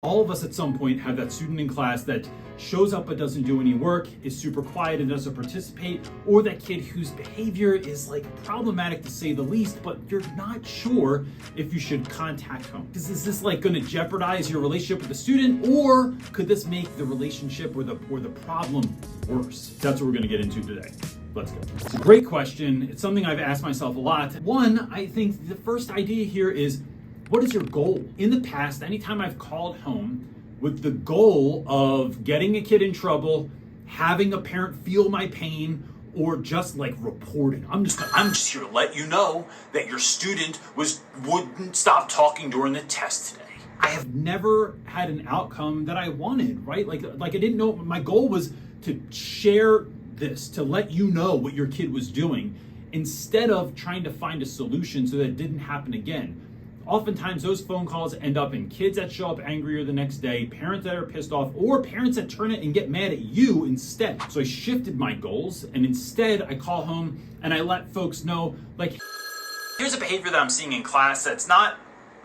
All of us at some point have that student in class that shows up but doesn't do any work, is super quiet and doesn't participate, or that kid whose behavior is like problematic to say the least, but you're not sure if you should contact home. Because is this like going to jeopardize your relationship with the student, or could this make the relationship or the problem worse? That's what we're going to get into today. Let's go. It's a great question. It's something I've asked myself a lot. One, I think the first idea here is, what is your goal? In the past, anytime I've called home with the goal of getting a kid in trouble, having a parent feel my pain, or just like reporting. I'm just here to let you know that your student wouldn't stop talking during the test today. I have never had an outcome that I wanted, right? Like I didn't know. My goal was to share this, to let you know what your kid was doing, instead of trying to find a solution so that it didn't happen again. Oftentimes those phone calls end up in kids that show up angrier the next day, parents that are pissed off, or parents that turn it and get mad at you instead. So I shifted my goals, and instead I call home and I let folks know, like, here's a behavior that I'm seeing in class that's not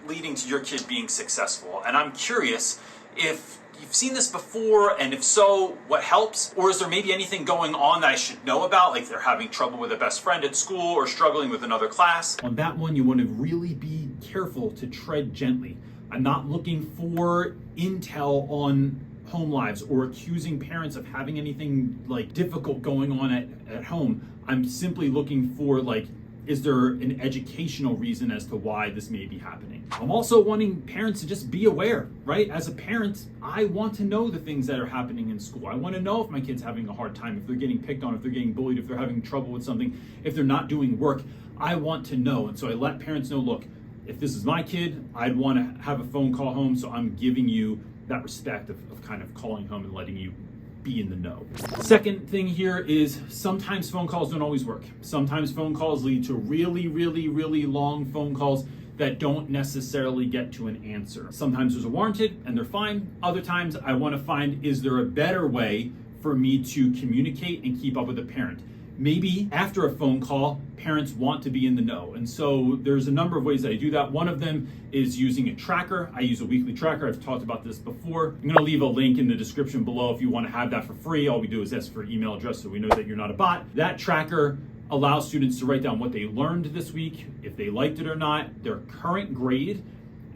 leading to your kid being successful. And I'm curious if you've seen this before, and if so, what helps? Or is there maybe anything going on that I should know about, like they're having trouble with a best friend at school or struggling with another class? On that one, you want to really be careful to tread gently. I'm not looking for intel on home lives or accusing parents of having anything like difficult going on at home. I'm simply looking for, like, is there an educational reason as to why this may be happening? I'm also wanting parents to just be aware, right? As a parent, I want to know the things that are happening in school. I want to know if my kid's having a hard time, if they're getting picked on, if they're getting bullied, if they're having trouble with something, if they're not doing work. I want to know. And so I let parents know, look, if this is my kid, I'd want to have a phone call home. So I'm giving you that respect of kind of calling home and letting you be in the know. Second thing here is sometimes phone calls don't always work. Sometimes phone calls lead to really, really, really long phone calls that don't necessarily get to an answer. Sometimes those are warranted and they're fine. Other times I want to find, is there a better way for me to communicate and keep up with a parent? Maybe after a phone call, parents want to be in the know. And so there's a number of ways that I do that. One of them is using a tracker. I use a weekly tracker. I've talked about this before. I'm going to leave a link in the description below if you want to have that for free. All we do is ask for email address so we know that you're not a bot. That tracker allows students to write down what they learned this week, if they liked it or not, their current grade,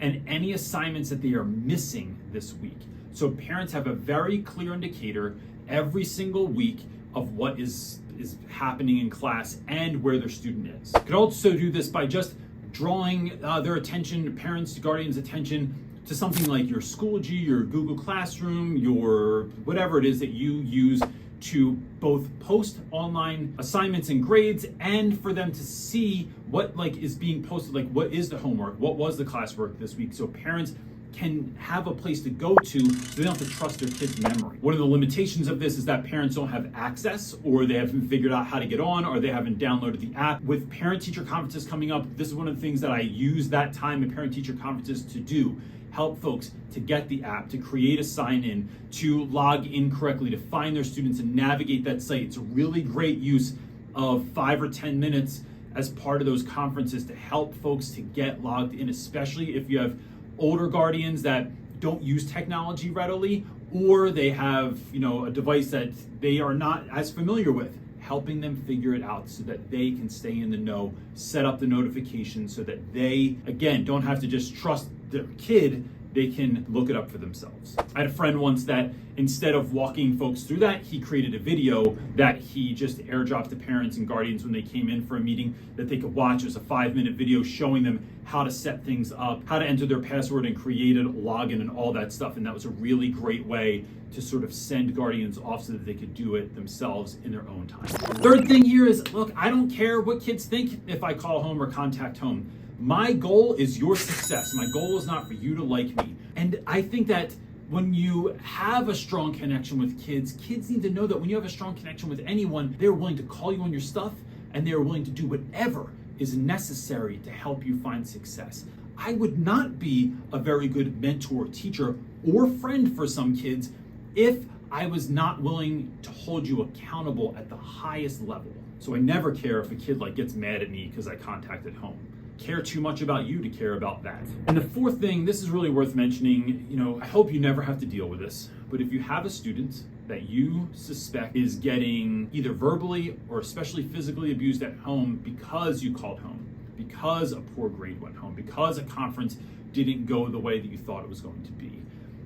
and any assignments that they are missing this week. So parents have a very clear indicator every single week of what is happening in class and where their student is. You could also do this by just drawing their attention, parents, guardians' attention to something like your Schoology, your Google Classroom, your whatever it is that you use to both post online assignments and grades, and for them to see what is being posted, like what is the homework, what was the classwork this week, so parents can have a place to go to so they don't have to trust their kid's memory. One of the limitations of this is that parents don't have access, or they haven't figured out how to get on, or they haven't downloaded the app. With parent-teacher conferences coming up, this is one of the things that I use that time in parent-teacher conferences to do. Help folks to get the app, to create a sign-in, to log in correctly, to find their students and navigate that site. It's a really great use of 5 or 10 minutes as part of those conferences to help folks to get logged in, especially if you have older guardians that don't use technology readily, or they have, a device that they are not as familiar with. Helping them figure it out so that they can stay in the know, set up the notifications so that they, again, don't have to just trust their kid, they can look it up for themselves. I had a friend once that instead of walking folks through that, he created a video that he just airdropped to parents and guardians when they came in for a meeting that they could watch. It was a 5-minute video showing them how to set things up, how to enter their password and create a login and all that stuff. And that was a really great way to sort of send guardians off so that they could do it themselves in their own time. Third thing here is, look, I don't care what kids think if I call home or contact home. My goal is your success. My goal is not for you to like me. And I think that when you have a strong connection with kids need to know that when you have a strong connection with anyone, they're willing to call you on your stuff, and they're willing to do whatever is necessary to help you find success. I would not be a very good mentor, teacher, or friend for some kids if I was not willing to hold you accountable at the highest level. So I never care if a kid gets mad at me because I contacted home. care too much about you to care about that. And the fourth thing, this is really worth mentioning, I hope you never have to deal with this, but if you have a student that you suspect is getting either verbally or especially physically abused at home because you called home, because a poor grade went home, because a conference didn't go the way that you thought it was going to be.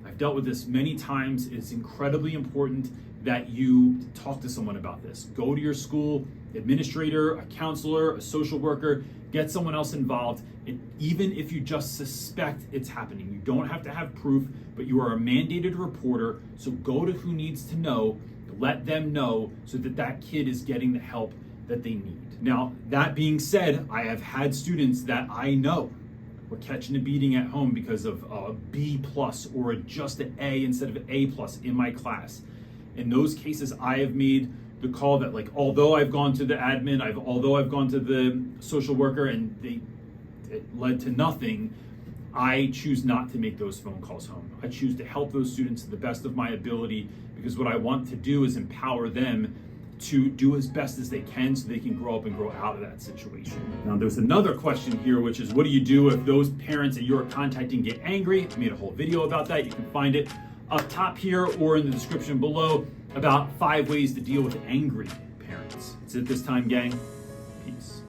I've dealt with this many times. It's incredibly important that you talk to someone about this. Go to your school administrator, a counselor, a social worker, get someone else involved. Even if you just suspect it's happening, you don't have to have proof, but you are a mandated reporter. So go to who needs to know, let them know so that that kid is getting the help that they need. Now, that being said, I have had students that I know were catching a beating at home because of a B plus or just an A instead of an A plus in my class. In those cases, I have made the call that, like, although I've gone to the admin, although I've gone to the social worker and it led to nothing, I choose not to make those phone calls home. I choose to help those students to the best of my ability, because what I want to do is empower them to do as best as they can so they can grow up and grow out of that situation. Now, there's another question here, which is, what do you do if those parents that you're contacting get angry? I made a whole video about that. You can find it up top here or in the description below, about 5 ways to deal with angry parents. That's it this time, gang. Peace.